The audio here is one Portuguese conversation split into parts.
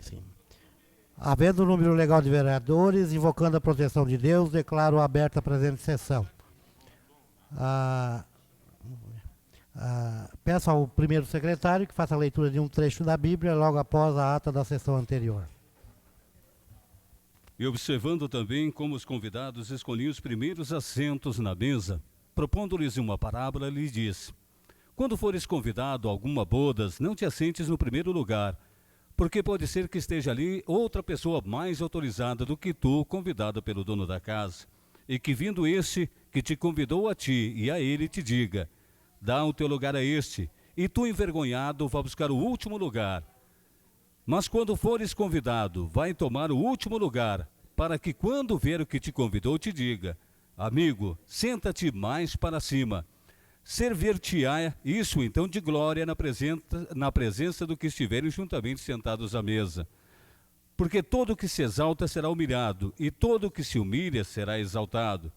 Sim. Havendo o número legal de vereadores, invocando a proteção de Deus, declaro aberta a presente sessão. Peço ao primeiro secretário que faça a leitura de um trecho da Bíblia logo após a ata da sessão anterior. E observando também como os convidados escolhiam os primeiros assentos na mesa, propondo-lhes uma parábola, lhes disse: quando fores convidado a alguma bodas, não te assentes no primeiro lugar, porque pode ser que esteja ali outra pessoa mais autorizada do que tu, convidada pelo dono da casa, e que vindo este, que te convidou a ti e a ele, te diga: dá o teu lugar a este, e tu, envergonhado, vá buscar o último lugar. Mas quando fores convidado, vai tomar o último lugar, para que quando ver o que te convidou, te diga: amigo, senta-te mais para cima. Servir-te-á isso então de glória na presença do que estiverem juntamente sentados à mesa. Porque todo o que se exalta será humilhado, e todo o que se humilha será exaltado.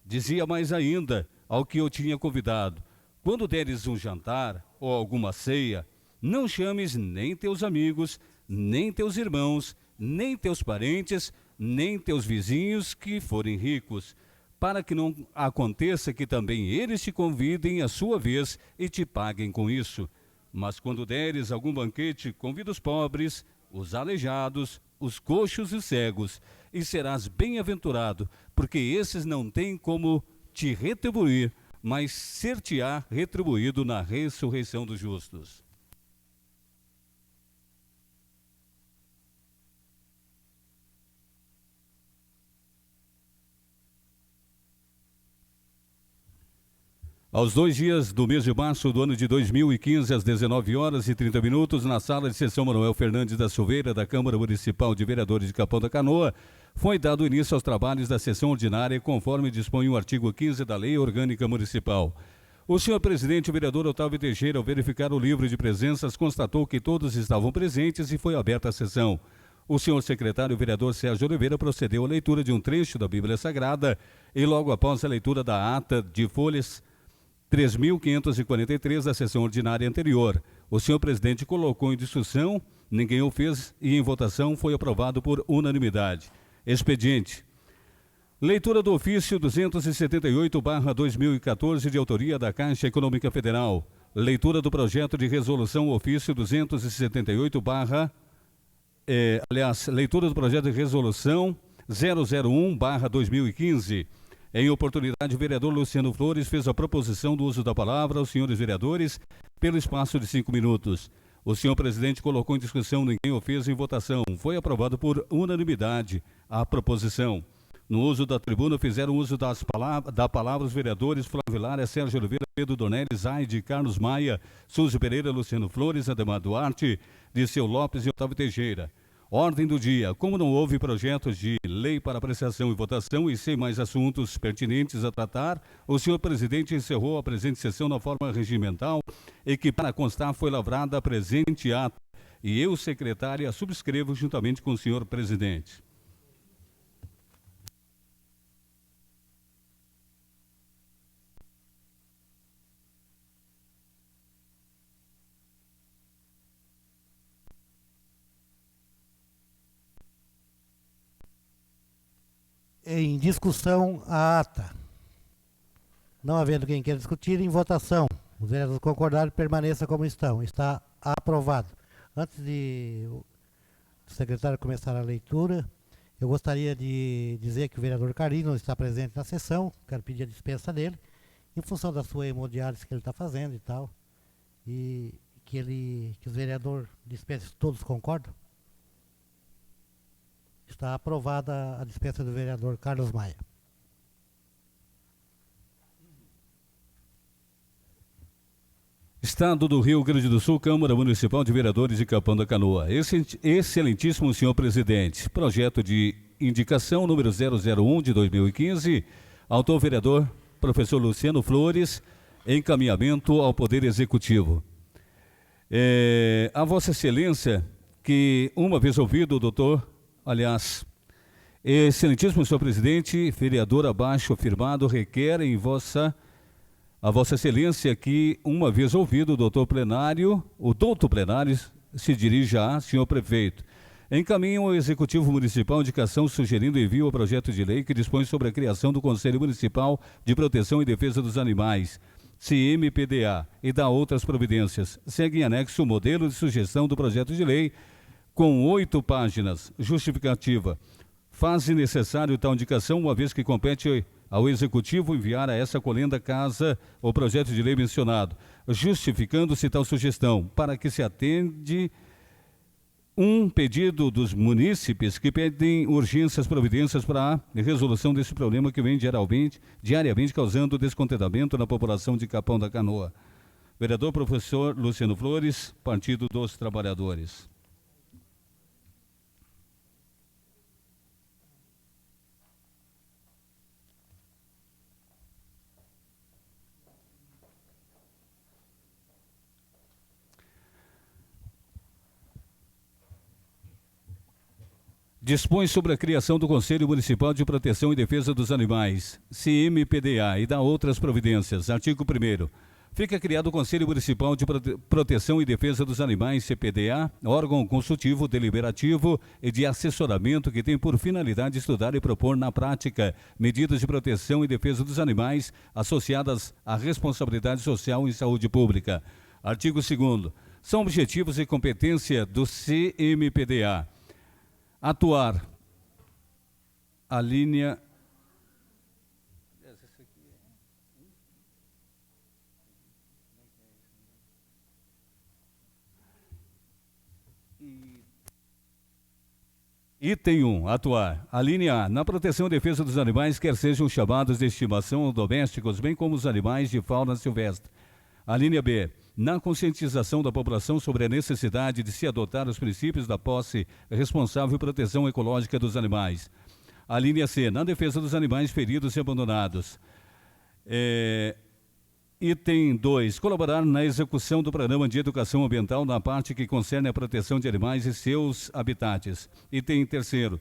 Dizia mais ainda ao que eu tinha convidado: quando deres um jantar ou alguma ceia, não chames nem teus amigos, nem teus irmãos, nem teus parentes, nem teus vizinhos que forem ricos, para que não aconteça que também eles te convidem à sua vez e te paguem com isso. Mas quando deres algum banquete, convida os pobres, os aleijados, os coxos e os cegos, e serás bem-aventurado, porque esses não têm como te retribuir, mas ser-te-á retribuído na ressurreição dos justos. Aos 2 dias do mês de março do ano de 2015, às 19h30, na sala de sessão Manuel Fernandes da Silveira, da Câmara Municipal de Vereadores de Capão da Canoa, foi dado início aos trabalhos da sessão ordinária, conforme dispõe o artigo 15 da Lei Orgânica Municipal. O senhor presidente, o vereador Otávio Teixeira, ao verificar o livro de presenças, constatou que todos estavam presentes e foi aberta a sessão. O senhor secretário, o vereador Sérgio Oliveira, procedeu à leitura de um trecho da Bíblia Sagrada e, logo após a leitura da ata de folhas 3.543 da sessão ordinária anterior, o senhor presidente colocou em discussão, ninguém o fez e em votação foi aprovado por unanimidade. Expediente. Leitura do ofício 278/2014 de autoria da Caixa Econômica Federal. Leitura do projeto de resolução ofício 278 leitura do projeto de resolução 001/2015. Em oportunidade, o vereador Luciano Flores fez a proposição do uso da palavra aos senhores vereadores pelo espaço de 5 minutos. O senhor presidente colocou em discussão, ninguém o fez em votação. Foi aprovado por unanimidade a proposição. No uso da tribuna, fizeram uso da palavra os vereadores Flávio Lara, Sérgio Oliveira, Pedro Dornelles, Aide, Carlos Maia, Suzy Pereira, Luciano Flores, Ademar Duarte, Dirceu Lopes e Otávio Teixeira. Ordem do dia. Como não houve projetos de lei para apreciação e votação e sem mais assuntos pertinentes a tratar, o senhor presidente encerrou a presente sessão na forma regimental e que, para constar, foi lavrada a presente ata. E eu, secretária, subscrevo juntamente com o senhor presidente. Em discussão, a ata. Não havendo quem queira discutir, em votação. Os vereadores concordaram, permaneça como estão. Está aprovado. Antes de o secretário começar a leitura, eu gostaria de dizer que o vereador Carlinhos não está presente na sessão. Quero pedir a dispensa dele, em função da sua hemodiálise que ele está fazendo e tal. E que os vereadores dispensem, todos concordam? Está aprovada a dispensa do vereador Carlos Maia. Estado do Rio Grande do Sul, Câmara Municipal de Vereadores de Capão da Canoa. Excelentíssimo senhor presidente, projeto de indicação número 001 de 2015, autor vereador professor Luciano Flores, encaminhamento ao Poder Executivo. A Vossa Excelência, que uma vez ouvido o doutor, excelentíssimo senhor presidente, vereador abaixo afirmado, requer em vossa a Vossa Excelência que, uma vez ouvido o doutor plenário se dirige a senhor prefeito. Encaminha ao Executivo Municipal indicação sugerindo envio ao projeto de lei que dispõe sobre a criação do Conselho Municipal de Proteção e Defesa dos Animais, CMPDA, e dá outras providências. Segue em anexo o modelo de sugestão do projeto de lei, com 8 páginas. Justificativa. Faz-se necessário tal indicação, uma vez que compete ao Executivo enviar a essa colenda casa o projeto de lei mencionado, justificando-se tal sugestão, para que se atende um pedido dos munícipes que pedem urgências providências para a resolução desse problema que vem diariamente causando descontentamento na população de Capão da Canoa. Vereador professor Luciano Flores, Partido dos Trabalhadores. Dispõe sobre a criação do Conselho Municipal de Proteção e Defesa dos Animais, CMPDA, e dá outras providências. Artigo 1º. Fica criado o Conselho Municipal de Proteção e Defesa dos Animais, CPDA, órgão consultivo, deliberativo e de assessoramento que tem por finalidade estudar e propor na prática medidas de proteção e defesa dos animais associadas à responsabilidade social em saúde pública. Artigo 2º. São objetivos e competência do CMPDA. Atuar, a linha... Item 1, atuar. A linha A, na proteção e defesa dos animais, quer sejam chamados de estimação ou domésticos, bem como os animais de fauna silvestre. A linha B, na conscientização da população sobre a necessidade de se adotar os princípios da posse responsável e proteção ecológica dos animais. A linha C, na defesa dos animais feridos e abandonados. Item 2, colaborar na execução do programa de educação ambiental na parte que concerne a proteção de animais e seus habitats. Item 3º,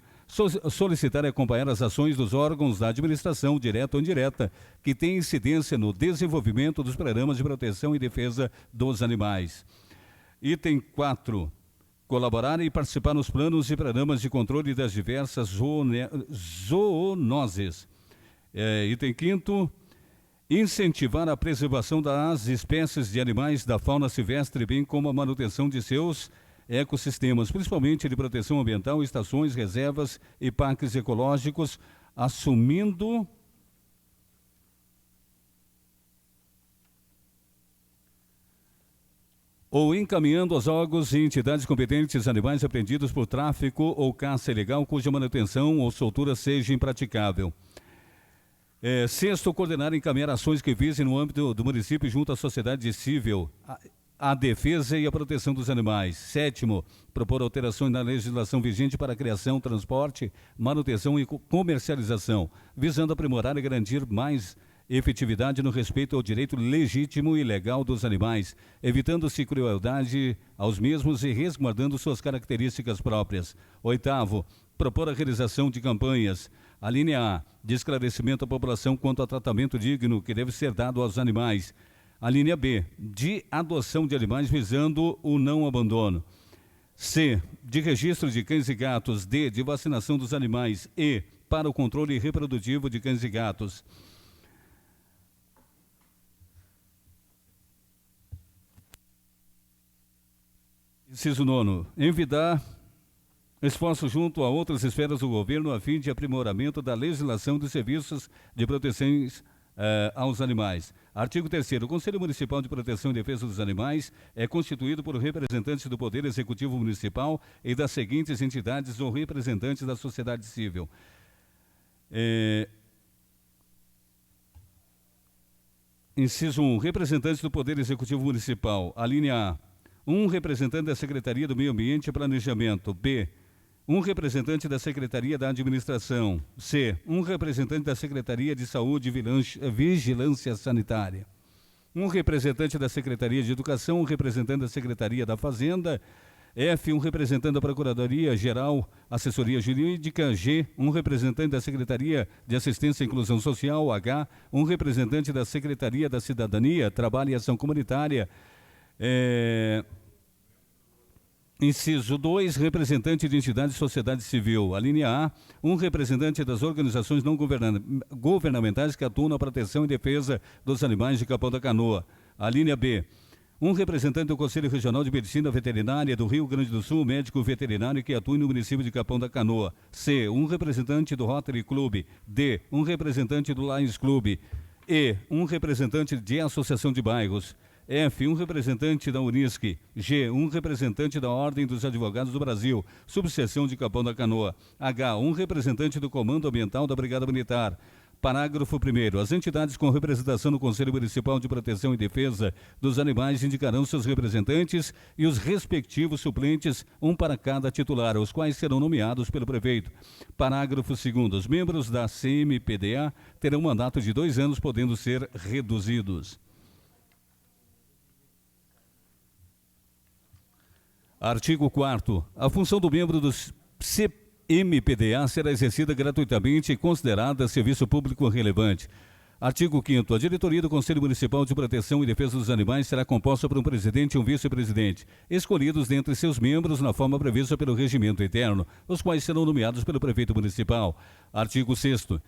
solicitar e acompanhar as ações dos órgãos da administração, direta ou indireta, que têm incidência no desenvolvimento dos programas de proteção e defesa dos animais. Item 4, colaborar e participar nos planos e programas de controle das diversas zoonoses. Item 5º, incentivar a preservação das espécies de animais da fauna silvestre, bem como a manutenção de seus ecossistemas, principalmente de proteção ambiental, estações, reservas e parques ecológicos, assumindo ou encaminhando aos órgãos e entidades competentes animais apreendidos por tráfico ou caça ilegal cuja manutenção ou soltura seja impraticável. 6º, coordenar e encaminhar ações que visem no âmbito do município junto à sociedade civil a defesa e a proteção dos animais. 7º, propor alterações na legislação vigente para a criação, transporte, manutenção e comercialização, visando aprimorar e garantir mais efetividade no respeito ao direito legítimo e legal dos animais, evitando-se crueldade aos mesmos e resguardando suas características próprias. 8º, propor a realização de campanhas. A linha A, de esclarecimento à população quanto ao tratamento digno que deve ser dado aos animais. A linha B, de adoção de animais visando o não abandono. C, de registro de cães e gatos. D, de vacinação dos animais. E, para o controle reprodutivo de cães e gatos. Inciso 9, envidar esforço junto a outras esferas do governo a fim de aprimoramento da legislação de serviços de proteção aos animais. Artigo 3º. O Conselho Municipal de Proteção e Defesa dos Animais é constituído por representantes do Poder Executivo Municipal e das seguintes entidades ou representantes da sociedade civil. Inciso 1. Representantes do Poder Executivo Municipal. A linha A. Um representante da Secretaria do Meio Ambiente e Planejamento. B. Um representante da Secretaria da Administração. C. Um representante da Secretaria de Saúde e Vigilância Sanitária. Um representante da Secretaria de Educação, um representante da Secretaria da Fazenda, F, um representante da Procuradoria-Geral, Assessoria Jurídica. G, um representante da Secretaria de Assistência e Inclusão Social. H, um representante da Secretaria da Cidadania, Trabalho e Ação Comunitária. Inciso 2, representante de entidade de sociedade civil. A linha A, um representante das organizações não governamentais que atuam na proteção e defesa dos animais de Capão da Canoa. A linha B, um representante do Conselho Regional de Medicina Veterinária do Rio Grande do Sul, médico veterinário que atua no município de Capão da Canoa. C, um representante do Rotary Club. D, um representante do Lions Club. E, um representante de associação de bairros. F, um representante da Unisc. G, um representante da Ordem dos Advogados do Brasil, subseção de Capão da Canoa. H, um representante do Comando Ambiental da Brigada Militar. Parágrafo 1º. As entidades com representação no Conselho Municipal de Proteção e Defesa dos Animais indicarão seus representantes e os respectivos suplentes, um para cada titular, os quais serão nomeados pelo prefeito. Parágrafo 2º. Os membros da CMPDA terão mandato de 2 anos, podendo ser reduzidos. Artigo 4º. A função do membro do CMPDA será exercida gratuitamente e considerada serviço público relevante. Artigo 5º. A diretoria do Conselho Municipal de Proteção e Defesa dos Animais será composta por um presidente e um vice-presidente, escolhidos dentre seus membros na forma prevista pelo regimento interno, os quais serão nomeados pelo prefeito municipal. Artigo 6º.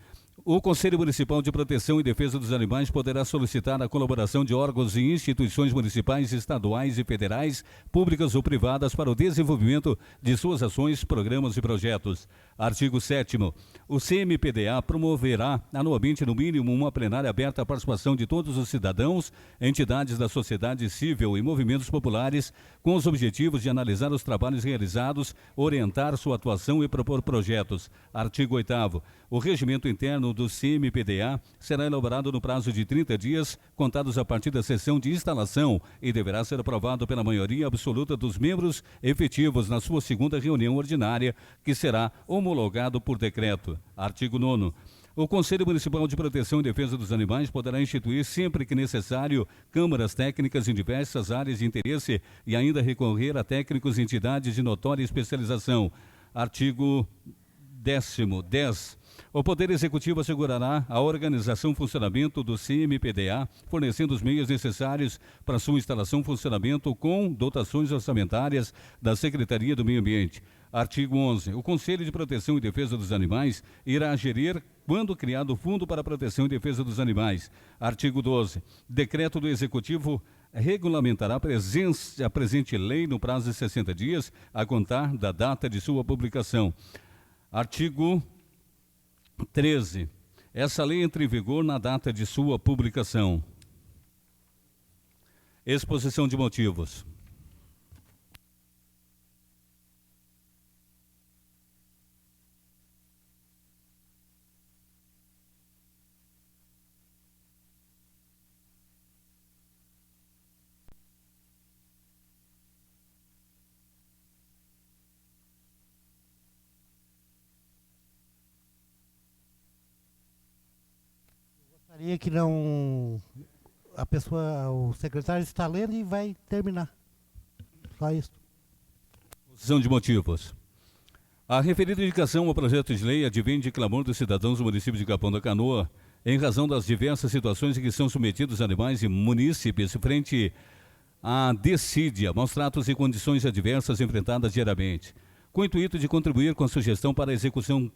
O Conselho Municipal de Proteção e Defesa dos Animais poderá solicitar a colaboração de órgãos e instituições municipais, estaduais e federais, públicas ou privadas, para o desenvolvimento de suas ações, programas e projetos. Artigo 7º. O CMPDA promoverá anualmente, no mínimo, uma plenária aberta à participação de todos os cidadãos, entidades da sociedade civil e movimentos populares, com os objetivos de analisar os trabalhos realizados, orientar sua atuação e propor projetos. Artigo 8º. O regimento interno do CMPDA será elaborado no prazo de 30 dias, contados a partir da sessão de instalação, e deverá ser aprovado pela maioria absoluta dos membros efetivos na sua segunda reunião ordinária, que será homologado por decreto. Artigo 9º. O Conselho Municipal de Proteção e Defesa dos Animais poderá instituir, sempre que necessário, câmaras técnicas em diversas áreas de interesse e ainda recorrer a técnicos e entidades de notória especialização. Artigo 10º. O Poder Executivo assegurará a organização e funcionamento do CMPDA, fornecendo os meios necessários para sua instalação e funcionamento com dotações orçamentárias da Secretaria do Meio Ambiente. Artigo 11. O Conselho de Proteção e Defesa dos Animais irá gerir, quando criado, o Fundo para a Proteção e Defesa dos Animais. Artigo 12. Decreto do Executivo regulamentará a presente lei no prazo de 60 dias, a contar da data de sua publicação. Artigo 13. Essa lei entra em vigor na data de sua publicação. Exposição de motivos. Gostaria que não... o secretário está lendo e vai terminar. Só isso. Exposição de motivos. A referida indicação ao projeto de lei advém de clamor dos cidadãos do município de Capão da Canoa, em razão das diversas situações em que são submetidos animais e munícipes frente à desídia, maus tratos e condições adversas enfrentadas diariamente, com o intuito de contribuir com a sugestão para a execução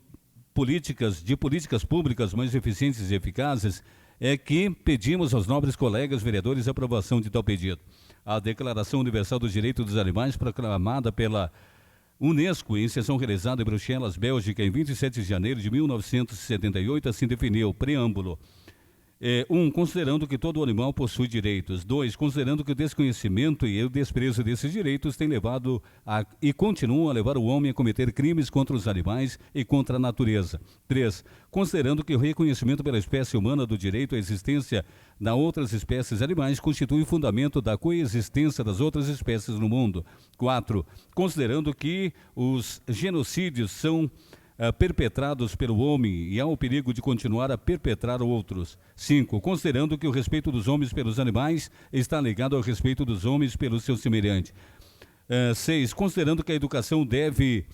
de políticas públicas mais eficientes e eficazes, é que pedimos aos nobres colegas vereadores a aprovação de tal pedido. A Declaração Universal dos Direitos dos Animais, proclamada pela Unesco em sessão realizada em Bruxelas, Bélgica, em 27 de janeiro de 1978, assim definiu. Preâmbulo. 1. Considerando que todo animal possui direitos. 2. Considerando que o desconhecimento e o desprezo desses direitos têm levado e continuam a levar o homem a cometer crimes contra os animais e contra a natureza. 3. Considerando que o reconhecimento pela espécie humana do direito à existência de outras espécies animais constitui o fundamento da coexistência das outras espécies no mundo. 4. Considerando que os genocídios são perpetrados pelo homem e há o perigo de continuar a perpetrar outros. 5. Considerando que o respeito dos homens pelos animais está ligado ao respeito dos homens pelos seus semelhantes. 6. Considerando que a educação deve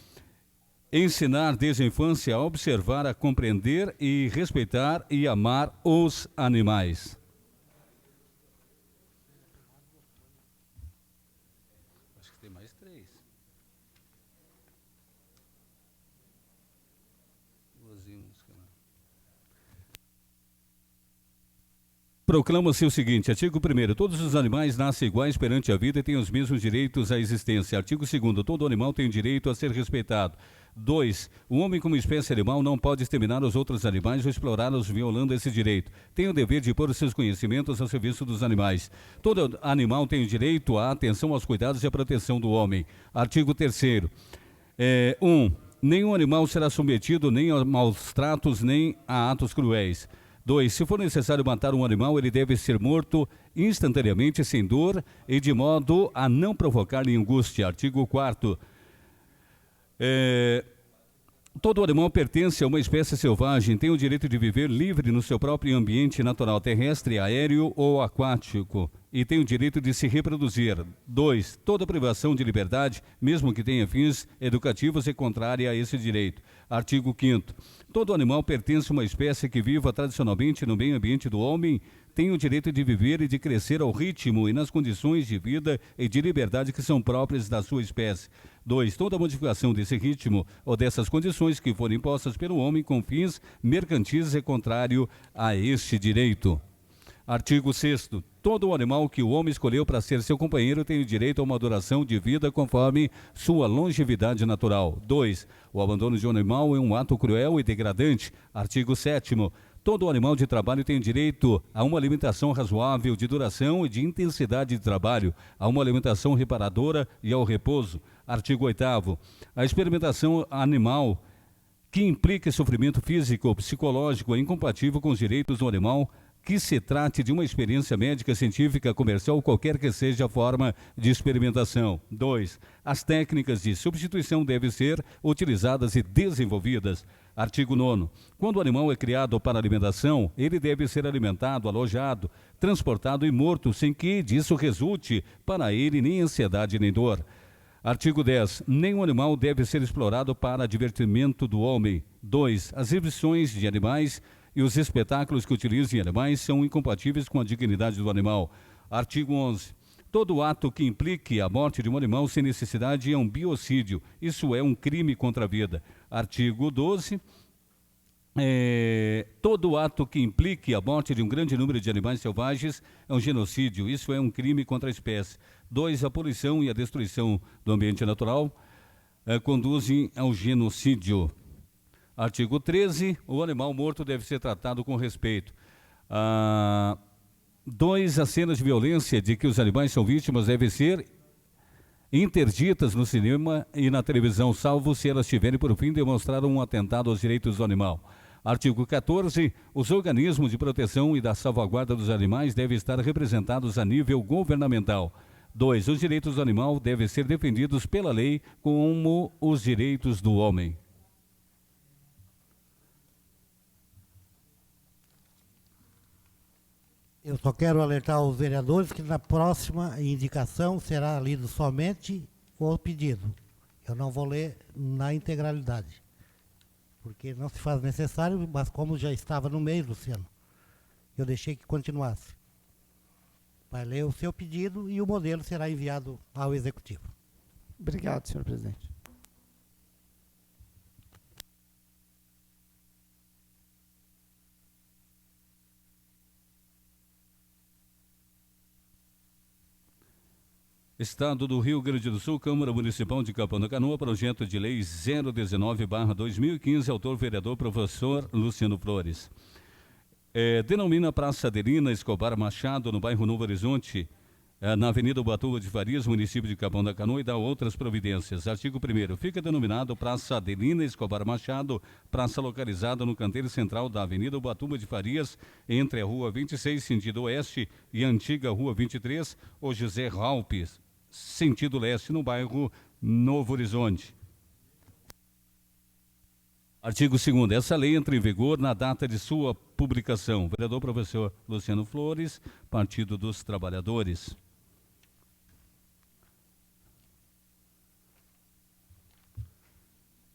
ensinar desde a infância a observar, a compreender e respeitar e amar os animais. Acho que tem mais 3. Proclama-se o seguinte, artigo 1º, todos os animais nascem iguais perante a vida e têm os mesmos direitos à existência. Artigo 2º, todo animal tem direito a ser respeitado. 2. O homem como espécie animal não pode exterminar os outros animais ou explorá-los violando esse direito. Tem o dever de pôr os seus conhecimentos ao serviço dos animais. Todo animal tem o direito à atenção, aos cuidados e à proteção do homem. Artigo 3º. 1. Nenhum animal será submetido nem a maus tratos nem a atos cruéis. 2. Se for necessário matar um animal, ele deve ser morto instantaneamente, sem dor e de modo a não provocar-lhe angústia. Artigo 4º. Todo animal pertence a uma espécie selvagem, tem o direito de viver livre no seu próprio ambiente natural, terrestre, aéreo ou aquático, e tem o direito de se reproduzir. 2. Toda privação de liberdade, mesmo que tenha fins educativos, é contrária a esse direito. Artigo 5º. Todo animal pertence a uma espécie que viva tradicionalmente no meio ambiente do homem, tem o direito de viver e de crescer ao ritmo e nas condições de vida e de liberdade que são próprias da sua espécie. 2. Toda modificação desse ritmo ou dessas condições que forem impostas pelo homem com fins mercantis é contrário a este direito. Artigo 6º. Todo animal que o homem escolheu para ser seu companheiro tem o direito a uma duração de vida conforme sua longevidade natural. 2. O abandono de um animal é um ato cruel e degradante. Artigo 7º. Todo animal de trabalho tem direito a uma alimentação razoável de duração e de intensidade de trabalho, a uma alimentação reparadora e ao repouso. Artigo 8º. A experimentação animal que implique sofrimento físico ou psicológico é incompatível com os direitos do animal, que se trate de uma experiência médica, científica, comercial, qualquer que seja a forma de experimentação. 2. As técnicas de substituição devem ser utilizadas e desenvolvidas. Artigo 9º. Quando o animal é criado para alimentação, ele deve ser alimentado, alojado, transportado e morto, sem que disso resulte para ele nem ansiedade nem dor. Artigo 10. Nenhum animal deve ser explorado para divertimento do homem. 2. As exibições de animais e os espetáculos que utilizem animais são incompatíveis com a dignidade do animal. Artigo 11. Todo ato que implique a morte de um animal sem necessidade é um biocídio. Isso é um crime contra a vida. Artigo 12. Todo ato que implique a morte de um grande número de animais selvagens é um genocídio. Isso é um crime contra a espécie. 2. A poluição e a destruição do ambiente natural conduzem ao genocídio. Artigo 13. O animal morto deve ser tratado com respeito. 2. As cenas de violência de que os animais são vítimas devem ser interditas no cinema e na televisão, salvo se elas tiverem por fim demonstrar um atentado aos direitos do animal. Artigo 14. Os organismos de proteção e da salvaguarda dos animais devem estar representados a nível governamental. 2. Os direitos do animal devem ser defendidos pela lei como os direitos do homem. Eu só quero alertar os vereadores que na próxima indicação será lido somente o pedido. Eu não vou ler na integralidade, porque não se faz necessário, mas como já estava no meio, Luciano, eu deixei que continuasse. Vai ler o seu pedido e o modelo será enviado ao Executivo. Obrigado, senhor presidente. Estado do Rio Grande do Sul, Câmara Municipal de Capão da Canoa, projeto de lei 019/2015, autor vereador professor Luciano Flores. Denomina Praça Adelina Escobar Machado, no bairro Novo Horizonte, na Avenida Ubatuba de Farias, município de Capão da Canoa, e dá outras providências. Artigo 1º. Fica denominado Praça Adelina Escobar Machado, praça localizada no canteiro central da Avenida Ubatuba de Farias, entre a Rua 26, sentido oeste, e a antiga Rua 23, ou José Ralpes, sentido leste, no bairro Novo Horizonte. Artigo 2º. Essa lei entra em vigor na data de sua publicação. Vereador professor Luciano Flores, Partido dos Trabalhadores.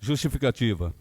Justificativa.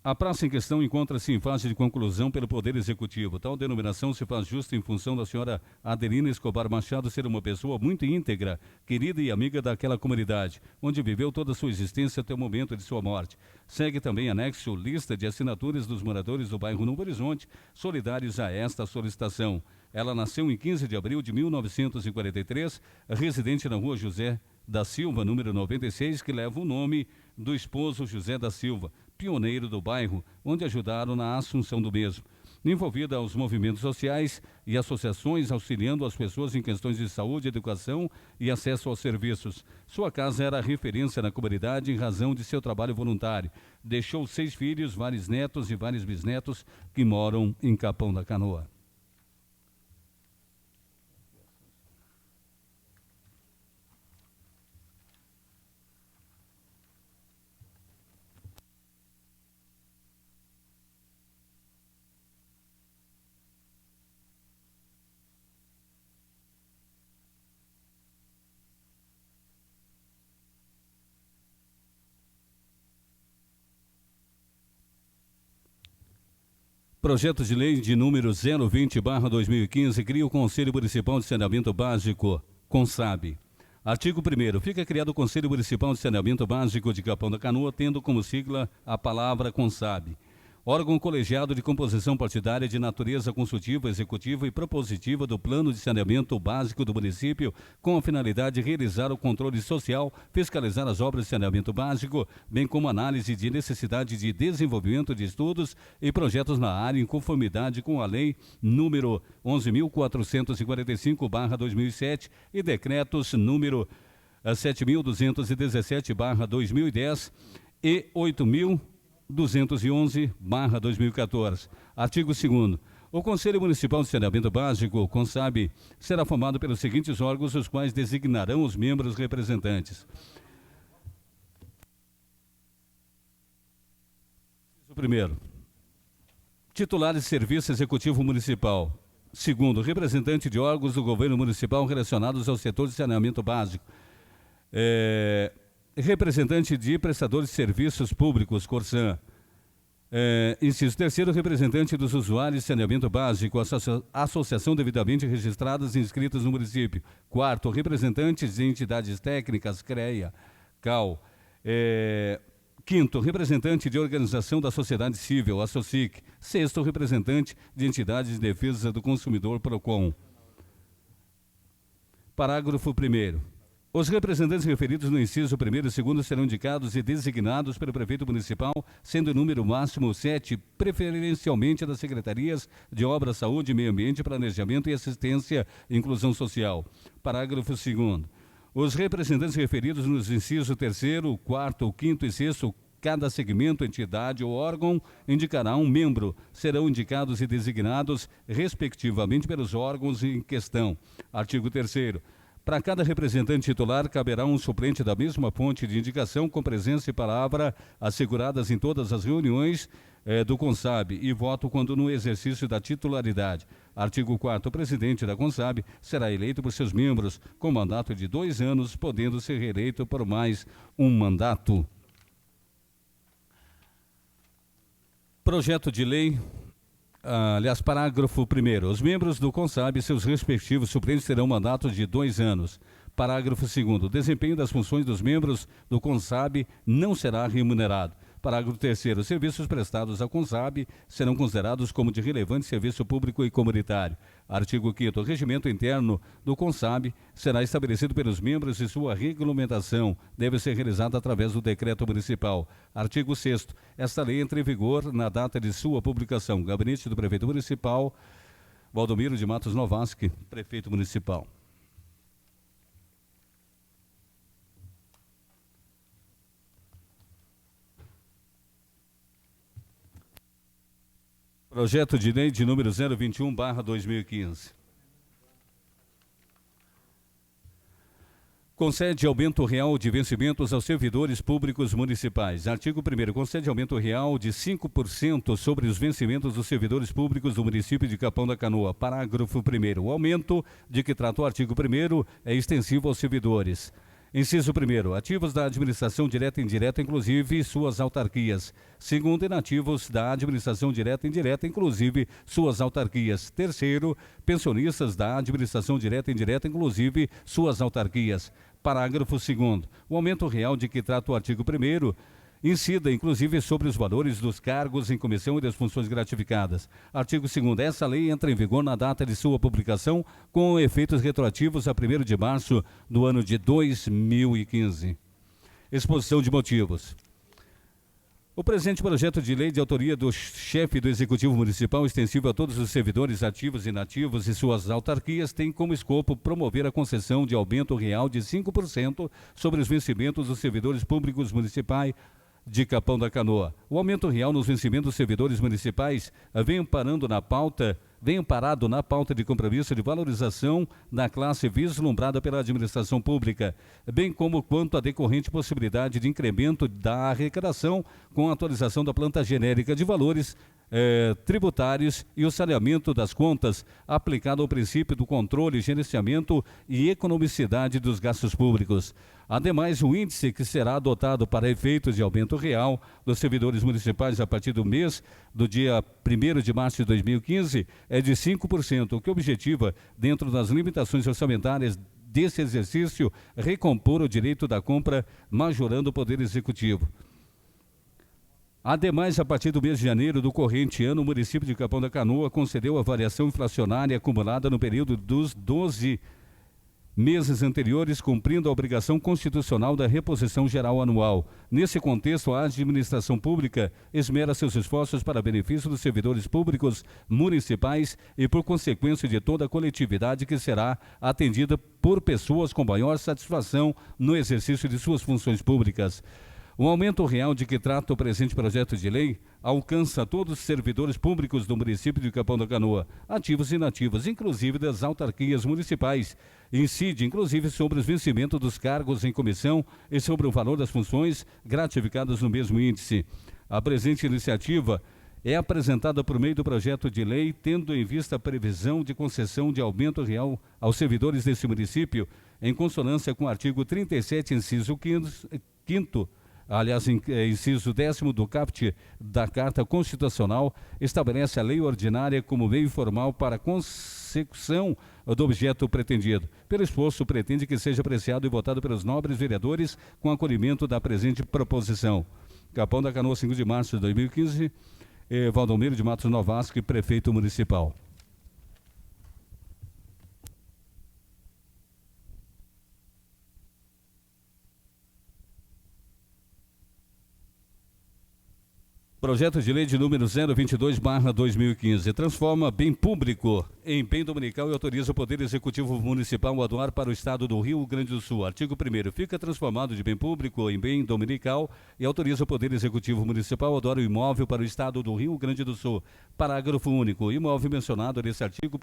A praça em questão encontra-se em fase de conclusão pelo Poder Executivo. Tal denominação se faz justa em função da senhora Adelina Escobar Machado ser uma pessoa muito íntegra, querida e amiga daquela comunidade, onde viveu toda a sua existência até o momento de sua morte. Segue também anexo lista de assinaturas dos moradores do bairro Novo Horizonte, solidários a esta solicitação. Ela nasceu em 15 de abril de 1943, residente na rua José da Silva, número 96, que leva o nome do esposo José da Silva, pioneiro do bairro, onde ajudaram na assunção do mesmo. Envolvida aos movimentos sociais e associações, auxiliando as pessoas em questões de saúde, educação e acesso aos serviços. Sua casa era referência na comunidade em razão de seu trabalho voluntário. Deixou 6 filhos, vários netos e vários bisnetos que moram em Capão da Canoa. Projeto de lei de número 020/2015 cria o Conselho Municipal de Saneamento Básico, CONSAB. Artigo 1º. Fica criado o Conselho Municipal de Saneamento Básico de Capão da Canoa, tendo como sigla a palavra CONSAB. Órgão colegiado de composição partidária de natureza consultiva, executiva e propositiva do Plano de Saneamento Básico do município, com a finalidade de realizar o controle social, fiscalizar as obras de saneamento básico, bem como análise de necessidade de desenvolvimento de estudos e projetos na área em conformidade com a Lei número 11.445/2007 e decretos número 7.217/2010 e 8.211/2014. Artigo 2º. O Conselho Municipal de Saneamento Básico, CONSAB, será formado pelos seguintes órgãos, os quais designarão os membros representantes. Primeiro, titular de Serviço Executivo Municipal. Segundo, representante de órgãos do governo municipal relacionados ao setor de saneamento básico. Representante de prestadores de serviços públicos, Corsan. Inciso 3º, representante dos usuários de saneamento básico, associação devidamente registradas e inscritas no município. 4º, representantes de entidades técnicas, CREA, CAL. 5º, representante de organização da sociedade civil, ASSOCIC. 6º, representante de entidades de defesa do consumidor, PROCON. Parágrafo 1º. Os representantes referidos no inciso 1º e 2º serão indicados e designados pelo prefeito municipal, sendo o número máximo 7, preferencialmente das secretarias de Obras, Saúde, Meio Ambiente, Planejamento e Assistência e Inclusão Social. Parágrafo 2º. Os representantes referidos nos incisos 3º, 4º, 5º e 6º, cada segmento, entidade ou órgão indicará um membro. Serão indicados e designados, respectivamente, pelos órgãos em questão. Artigo 3º. Para cada representante titular, caberá um suplente da mesma fonte de indicação, com presença e palavra asseguradas em todas as reuniões do CONSAB e voto quando no exercício da titularidade. Artigo 4º. O presidente da CONSAB será eleito por seus membros com mandato de 2 anos, podendo ser reeleito por mais um mandato. Projeto de lei. Parágrafo 1º. Os membros do CONSAB e seus respectivos suplentes terão mandato de 2 anos. Parágrafo 2º. O desempenho das funções dos membros do CONSAB não será remunerado. Parágrafo 3º. Os serviços prestados à CONSAB serão considerados como de relevante serviço público e comunitário. Artigo 5º. O regimento interno do CONSAB será estabelecido pelos membros e sua regulamentação deve ser realizada através do decreto municipal. Artigo 6º. Esta lei entra em vigor na data de sua publicação. Gabinete do Prefeito Municipal, Valdomiro de Matos Novaski, Prefeito Municipal. Projeto de lei de número 021/2015. Concede aumento real de vencimentos aos servidores públicos municipais. Artigo 1º. Concede aumento real de 5% sobre os vencimentos dos servidores públicos do município de Capão da Canoa. Parágrafo 1º. O aumento de que trata o artigo 1º é extensivo aos servidores Inciso 1º, ativos da administração direta e indireta, inclusive suas autarquias. Segundo, inativos da administração direta e indireta, inclusive suas autarquias. Terceiro, pensionistas da administração direta e indireta, inclusive suas autarquias. Parágrafo 2º. O aumento real de que trata o artigo 1º incida, inclusive, sobre os valores dos cargos em comissão e das funções gratificadas. Artigo 2º. Essa lei entra em vigor na data de sua publicação, com efeitos retroativos a 1º de março do ano de 2015. Exposição de motivos. O presente projeto de lei de autoria do chefe do Executivo Municipal, extensivo a todos os servidores ativos e inativos e suas autarquias, tem como escopo promover a concessão de aumento real de 5% sobre os vencimentos dos servidores públicos municipais de Capão da Canoa. O aumento real nos vencimentos dos servidores municipais vem parado na pauta de compromisso de valorização da classe vislumbrada pela administração pública, bem como quanto à decorrente possibilidade de incremento da arrecadação com a atualização da planta genérica de valores tributários e o saneamento das contas, aplicado ao princípio do controle, gerenciamento e economicidade dos gastos públicos. Ademais, o índice que será adotado para efeitos de aumento real dos servidores municipais a partir do dia 1º de março de 2015 é de 5%, o que objetiva, dentro das limitações orçamentárias desse exercício, recompor o direito da compra, majorando o Poder Executivo. Ademais, a partir do mês de janeiro do corrente ano, o município de Capão da Canoa concedeu a variação inflacionária acumulada no período dos 12 meses anteriores, cumprindo a obrigação constitucional da reposição geral anual. Nesse contexto, a administração pública esmera seus esforços para benefício dos servidores públicos municipais e, por consequência, de toda a coletividade que será atendida por pessoas com maior satisfação no exercício de suas funções públicas. O aumento real de que trata o presente projeto de lei alcança todos os servidores públicos do município de Capão da Canoa, ativos e inativos, inclusive das autarquias municipais. Incide, inclusive, sobre os vencimentos dos cargos em comissão e sobre o valor das funções gratificadas no mesmo índice. A presente iniciativa é apresentada por meio do projeto de lei, tendo em vista a previsão de concessão de aumento real aos servidores desse município, em consonância com o artigo 37, inciso 5º, inciso 10º do caput da Carta Constitucional, estabelece a lei ordinária como meio formal para a consecução do objeto pretendido. Pelo exposto, pretende que seja apreciado e votado pelos nobres vereadores com acolhimento da presente proposição. Capão da Canoa, 5 de março de 2015, Valdomiro de Matos Novasque, prefeito municipal. Projeto de lei de número 022/2015 transforma bem público em bem dominical e autoriza o Poder Executivo Municipal a doar para o Estado do Rio Grande do Sul. Artigo 1º. Fica transformado de bem público em bem dominical e autoriza o Poder Executivo Municipal a doar o imóvel para o Estado do Rio Grande do Sul. Parágrafo único. O imóvel mencionado nesse artigo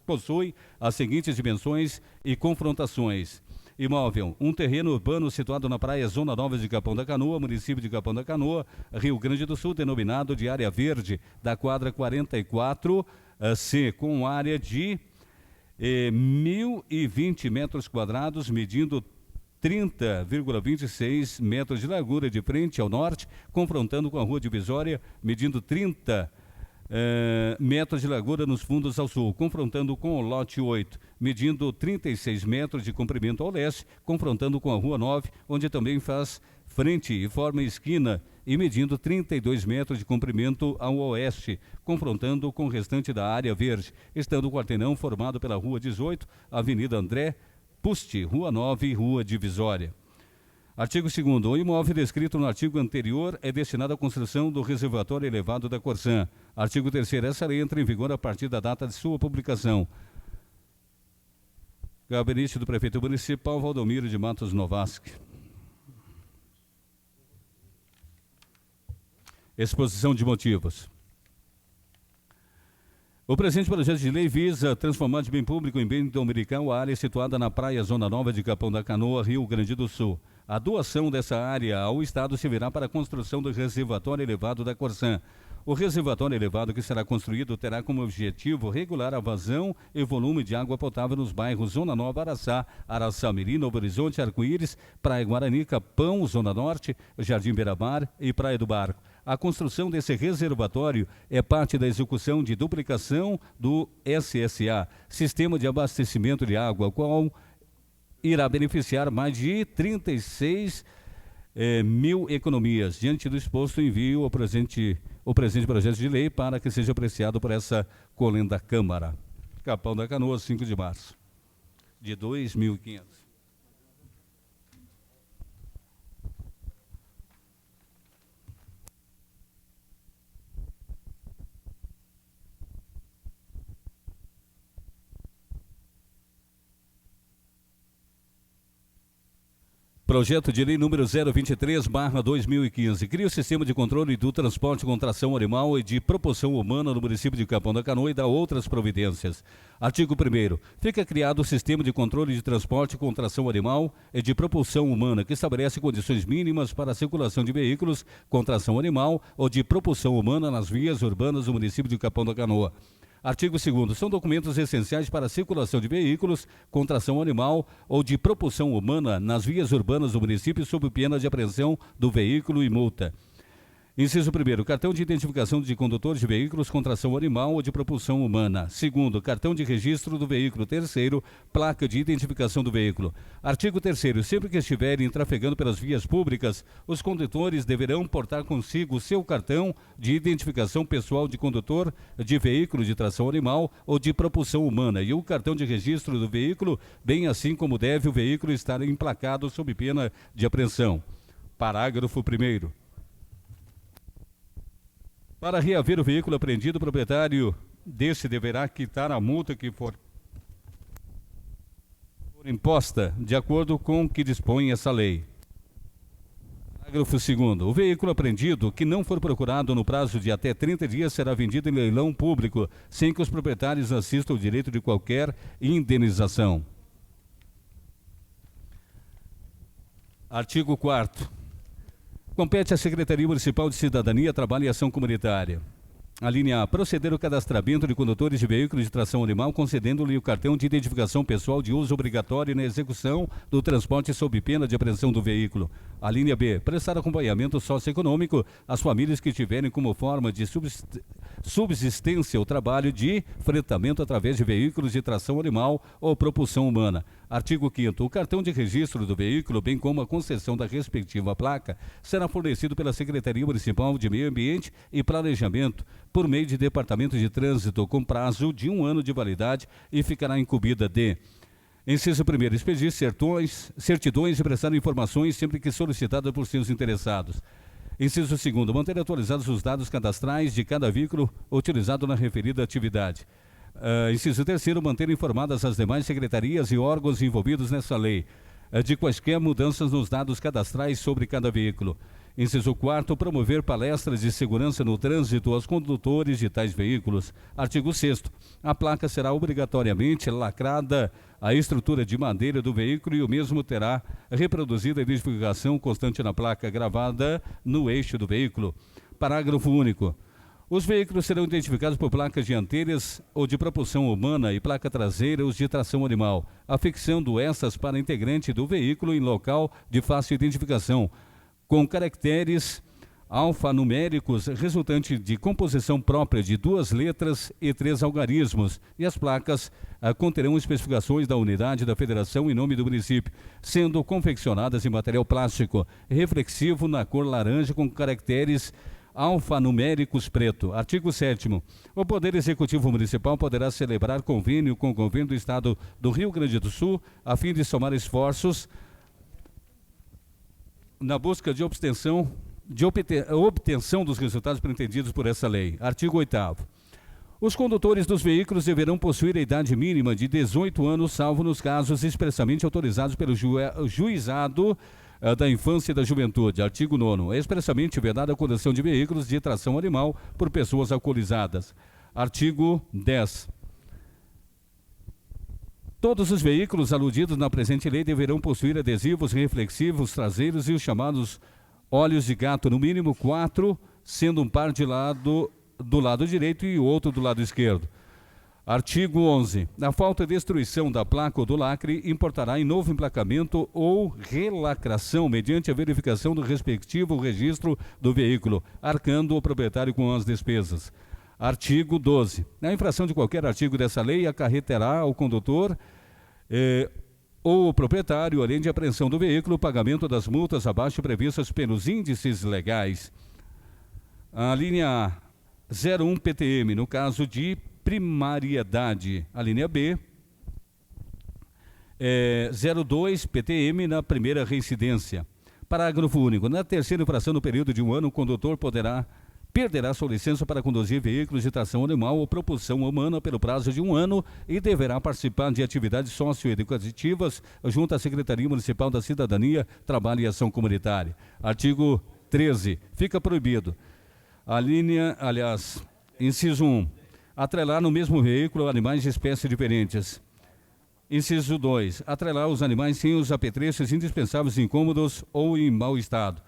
possui as seguintes dimensões e confrontações. Imóvel, um terreno urbano situado na praia Zona Nova de Capão da Canoa, município de Capão da Canoa, Rio Grande do Sul, denominado de área verde da quadra 44C, com área de 1.020 metros quadrados, medindo 30,26 metros de largura de frente ao norte, confrontando com a rua divisória, medindo 30 metros de largura nos fundos ao sul, confrontando com o lote 8, medindo 36 metros de comprimento ao leste, confrontando com a rua 9, onde também faz frente e forma esquina, e medindo 32 metros de comprimento ao oeste, confrontando com o restante da área verde, estando o quarteirão formado pela rua 18, Avenida André Pusti, rua 9 e rua divisória. Artigo 2º. O imóvel descrito no artigo anterior é destinado à construção do reservatório elevado da Corsã. Artigo 3º. Essa lei entra em vigor a partir da data de sua publicação. Gabinete do Prefeito Municipal, Valdomiro de Matos Novasque. Exposição de motivos. O presente projeto de lei visa transformar de bem público em bem dominical a área situada na praia Zona Nova de Capão da Canoa, Rio Grande do Sul. A doação dessa área ao Estado servirá para a construção do reservatório elevado da Corsã. O reservatório elevado que será construído terá como objetivo regular a vazão e volume de água potável nos bairros Zona Nova, Araçá, Araçá-Mirim, Novo Horizonte, Arco-Íris, Praia Guarani, Capão, Zona Norte, Jardim Beira-Mar e Praia do Barco. A construção desse reservatório é parte da execução de duplicação do SSA, Sistema de Abastecimento de Água, o qual irá beneficiar mais de 36 mil economias. Diante do exposto, envio o presente projeto de lei para que seja apreciado por essa colenda Câmara. Capão da Canoa, 5 de março de 2015. Projeto de lei número 023/2015. Cria o sistema de controle do transporte com tração animal e de propulsão humana no município de Capão da Canoa e dá outras providências. Artigo 1º. Fica criado o sistema de controle de transporte com tração animal e de propulsão humana, que estabelece condições mínimas para a circulação de veículos com tração animal ou de propulsão humana nas vias urbanas do município de Capão da Canoa. Artigo 2º. São documentos essenciais para a circulação de veículos com tração animal ou de propulsão humana nas vias urbanas do município sob pena de apreensão do veículo e multa. Inciso 1º, cartão de identificação de condutores de veículos com tração animal ou de propulsão humana. 2º, cartão de registro do veículo. 3º, placa de identificação do veículo. Artigo 3º, sempre que estiverem trafegando pelas vias públicas, os condutores deverão portar consigo o seu cartão de identificação pessoal de condutor de veículo de tração animal ou de propulsão humana e o cartão de registro do veículo, bem assim como deve o veículo estar emplacado sob pena de apreensão. Parágrafo 1º. Para reaver o veículo apreendido, o proprietário deste deverá quitar a multa que for imposta, de acordo com o que dispõe essa lei. Parágrafo 2º. O veículo apreendido que não for procurado no prazo de até 30 dias será vendido em leilão público, sem que os proprietários assistam ao direito de qualquer indenização. Artigo 4º. Compete à Secretaria Municipal de Cidadania, Trabalho e Ação Comunitária. A linha A. Proceder ao cadastramento de condutores de veículos de tração animal, concedendo-lhe o cartão de identificação pessoal de uso obrigatório na execução do transporte sob pena de apreensão do veículo. A linha B. Prestar acompanhamento socioeconômico às famílias que tiverem como forma de subsistência o trabalho de fretamento através de veículos de tração animal ou propulsão humana. Artigo 5º. O cartão de registro do veículo, bem como a concessão da respectiva placa, será fornecido pela Secretaria Municipal de Meio Ambiente e Planejamento por meio de Departamento de Trânsito com prazo de 1 ano de validade e ficará incumbida de: inciso 1º, expedir certidões e prestar informações sempre que solicitadas por seus interessados. Inciso 2º, manter atualizados os dados cadastrais de cada veículo utilizado na referida atividade. Inciso 3º, manter informadas as demais secretarias e órgãos envolvidos nessa lei de quaisquer mudanças nos dados cadastrais sobre cada veículo. Inciso 4º, promover palestras de segurança no trânsito aos condutores de tais veículos. Artigo 6º, a placa será obrigatoriamente lacrada à estrutura de madeira do veículo e o mesmo terá reproduzida a identificação constante na placa gravada no eixo do veículo. Parágrafo único. Os veículos serão identificados por placas dianteiras ou de propulsão humana e placa traseira os de tração animal, afixando essas para integrante do veículo em local de fácil identificação, com caracteres alfanuméricos resultante de composição própria de 2 letras e 3 algarismos, e as placas conterão especificações da unidade da federação em nome do município, sendo confeccionadas em material plástico reflexivo na cor laranja com caracteres alfanuméricos preto. Artigo 7º. O Poder Executivo Municipal poderá celebrar convênio com o Governo do Estado do Rio Grande do Sul a fim de somar esforços na busca de obtenção dos resultados pretendidos por essa lei. Artigo 8º. Os condutores dos veículos deverão possuir a idade mínima de 18 anos, salvo nos casos expressamente autorizados pelo Juizado da Infância e da Juventude. Artigo 9º. É expressamente vedada a condução de veículos de tração animal por pessoas alcoolizadas. Artigo 10º. Todos os veículos aludidos na presente lei deverão possuir adesivos reflexivos traseiros e os chamados olhos de gato, no mínimo 4, sendo um par de lado do lado direito e o outro do lado esquerdo. Artigo 11. Na falta de destruição da placa ou do lacre, importará em novo emplacamento ou relacração mediante a verificação do respectivo registro do veículo, arcando o proprietário com as despesas. Artigo 12. Na infração de qualquer artigo dessa lei, acarreterá ao condutor ou o proprietário, além de apreensão do veículo, o pagamento das multas abaixo previstas pelos índices legais. A linha 01 PTM, no caso de primariedade. A linha B, 02 PTM na primeira reincidência. Parágrafo único. Na terceira infração no período de um ano, o condutor perderá sua licença para conduzir veículos de tração animal ou propulsão humana pelo prazo de um ano e deverá participar de atividades socioeducativas junto à Secretaria Municipal da Cidadania, Trabalho e Ação Comunitária. Artigo 13. Fica proibido. Inciso 1. Atrelar no mesmo veículo animais de espécies diferentes. Inciso 2. Atrelar os animais sem os apetrechos indispensáveis incômodos ou em mau estado.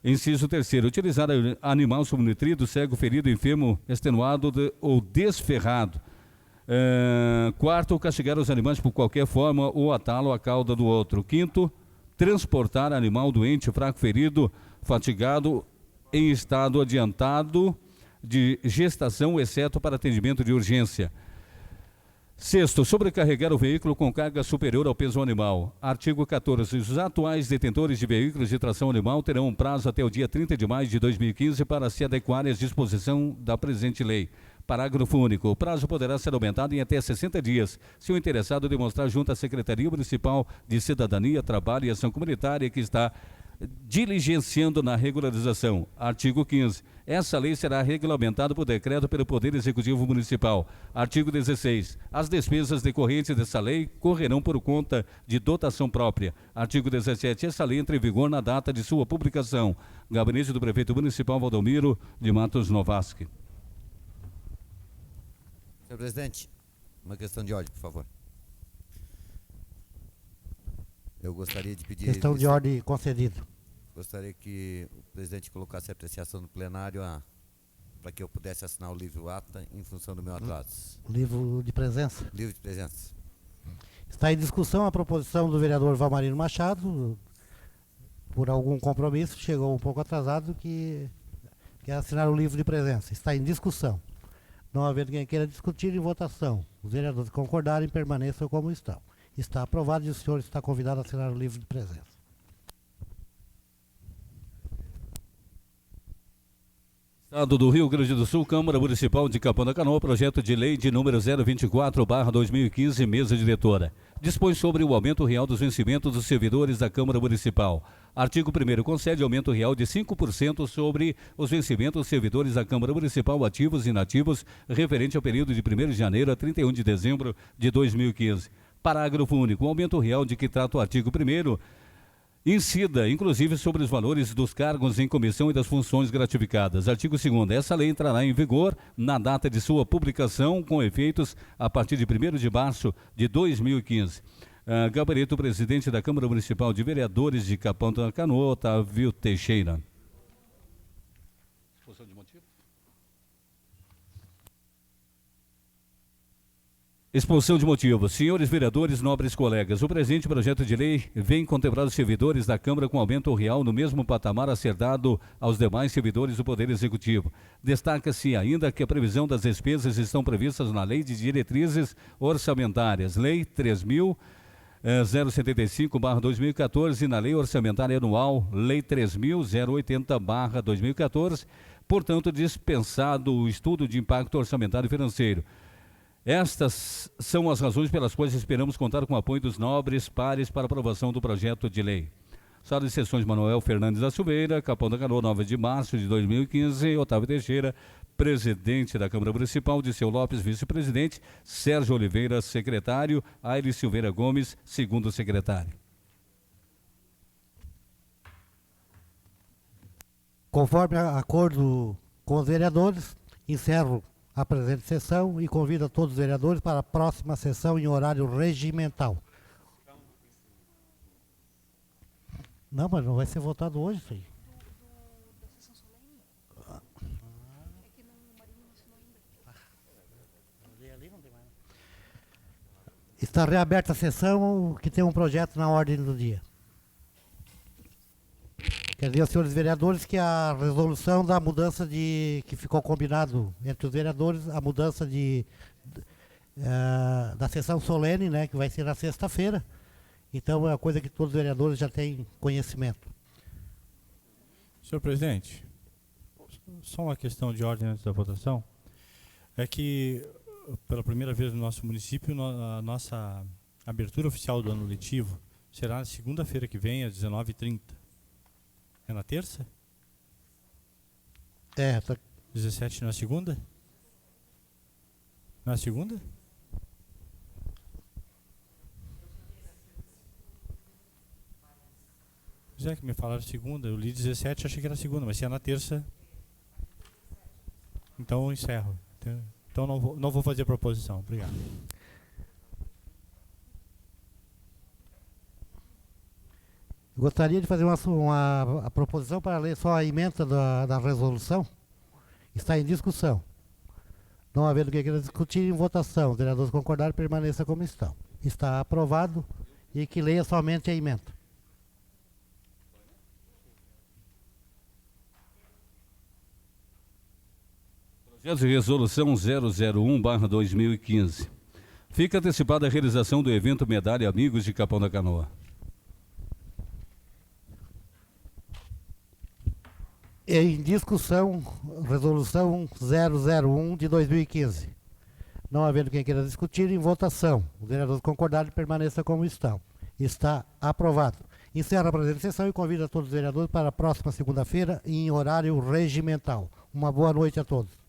Inciso 3. Utilizar animal subnutrido, cego, ferido, enfermo, extenuado ou desferrado. Quarto, castigar os animais por qualquer forma ou atá-lo à cauda do outro. Quinto, transportar animal doente, fraco, ferido, fatigado, em estado adiantado de gestação, exceto para atendimento de urgência. Sexto, sobrecarregar o veículo com carga superior ao peso animal. Artigo 14. Os atuais detentores de veículos de tração animal terão um prazo até o dia 30 de maio de 2015 para se adequarem às disposições da presente lei. Parágrafo único. O prazo poderá ser aumentado em até 60 dias, se o interessado demonstrar junto à Secretaria Municipal de Cidadania, Trabalho e Ação Comunitária que está diligenciando na regularização. Artigo 15. Essa lei será regulamentada por decreto pelo Poder Executivo Municipal. Artigo 16. As despesas decorrentes dessa lei correrão por conta de dotação própria. Artigo 17. Essa lei entra em vigor na data de sua publicação. Gabinete do Prefeito Municipal Valdomiro de Matos Novaski. Senhor presidente, uma questão de ordem, por favor. Eu gostaria de pedir... Questão de ordem concedida. Gostaria que o presidente colocasse a apreciação do plenário para que eu pudesse assinar o livro ata em função do meu atraso. Livro de presença. Livro de presença. Está em discussão a proposição do vereador Valmarino Machado, por algum compromisso, chegou um pouco atrasado, que quer assinar o livro de presença. Está em discussão. Não havendo quem queira discutir, em votação. Os vereadores concordarem, permaneçam como estão. Está aprovado e o senhor está convidado a assinar o livro de presença. Estado do Rio Grande do Sul, Câmara Municipal de Capão da Canoa, projeto de lei de número 024/2015, mesa diretora. Dispõe sobre o aumento real dos vencimentos dos servidores da Câmara Municipal. Artigo 1º, concede aumento real de 5% sobre os vencimentos dos servidores da Câmara Municipal ativos e inativos, referente ao período de 1º de janeiro a 31 de dezembro de 2015. Parágrafo único. O aumento real de que trata o artigo 1º incida, inclusive, sobre os valores dos cargos em comissão e das funções gratificadas. Artigo 2º. Essa lei entrará em vigor na data de sua publicação, com efeitos a partir de 1º de março de 2015. Gabinete do presidente da Câmara Municipal de Vereadores de Capão da Canoa, Otávio Teixeira. Exposição de motivo? Exposição de motivos. Senhores vereadores, nobres colegas, o presente projeto de lei vem contemplar os servidores da Câmara com aumento real no mesmo patamar a ser dado aos demais servidores do Poder Executivo. Destaca-se ainda que a previsão das despesas estão previstas na Lei de Diretrizes Orçamentárias, Lei 3.075/2014 e na Lei Orçamentária Anual, Lei 3.080/2014, portanto, dispensado o estudo de impacto orçamentário financeiro. Estas são as razões pelas quais esperamos contar com o apoio dos nobres pares para aprovação do projeto de lei. Sala de sessões Manuel Fernandes da Silveira, Capão da Canoa, 9 de março de 2015, Otávio Teixeira, presidente da Câmara Municipal, Diceu Lopes, vice-presidente, Sérgio Oliveira, secretário, Aires Silveira Gomes, segundo secretário. Conforme acordo com os vereadores, encerro a presente sessão e convido a todos os vereadores para a próxima sessão em horário regimental. Não, mas não vai ser votado hoje isso aí. Da sessão solene? É que o Marinho Está reaberta a sessão que tem um projeto na ordem do dia. Quer dizer, senhores vereadores, que a resolução da mudança que ficou combinado entre os vereadores, a mudança da sessão solene, né, que vai ser na sexta-feira. Então é uma coisa que todos os vereadores já têm conhecimento. Senhor presidente, só uma questão de ordem antes da votação. É que, pela primeira vez no nosso município, a nossa abertura oficial do ano letivo será na segunda-feira que vem, às 19h30. É na terça? É, 17 na segunda? Na segunda? Pois é, que me falaram segunda. Eu li 17, achei que era segunda, mas se é na terça, então eu encerro. Então não vou fazer proposição. Obrigado. gostaria de fazer uma proposição para ler só a emenda da resolução. Está em discussão. Não havendo quem queira discutir, em votação. Os vereadores concordarem, permaneça como estão. Está aprovado e que leia somente a emenda. Projeto de resolução 001/2015. Fica antecipada a realização do evento Medalha Amigos de Capão da Canoa. Em discussão, resolução 001 de 2015. Não havendo quem queira discutir, em votação. Os vereadores concordarem, permaneça como estão. Está aprovado. Encerra a presente sessão e convido a todos os vereadores para a próxima segunda-feira em horário regimental. Uma boa noite a todos.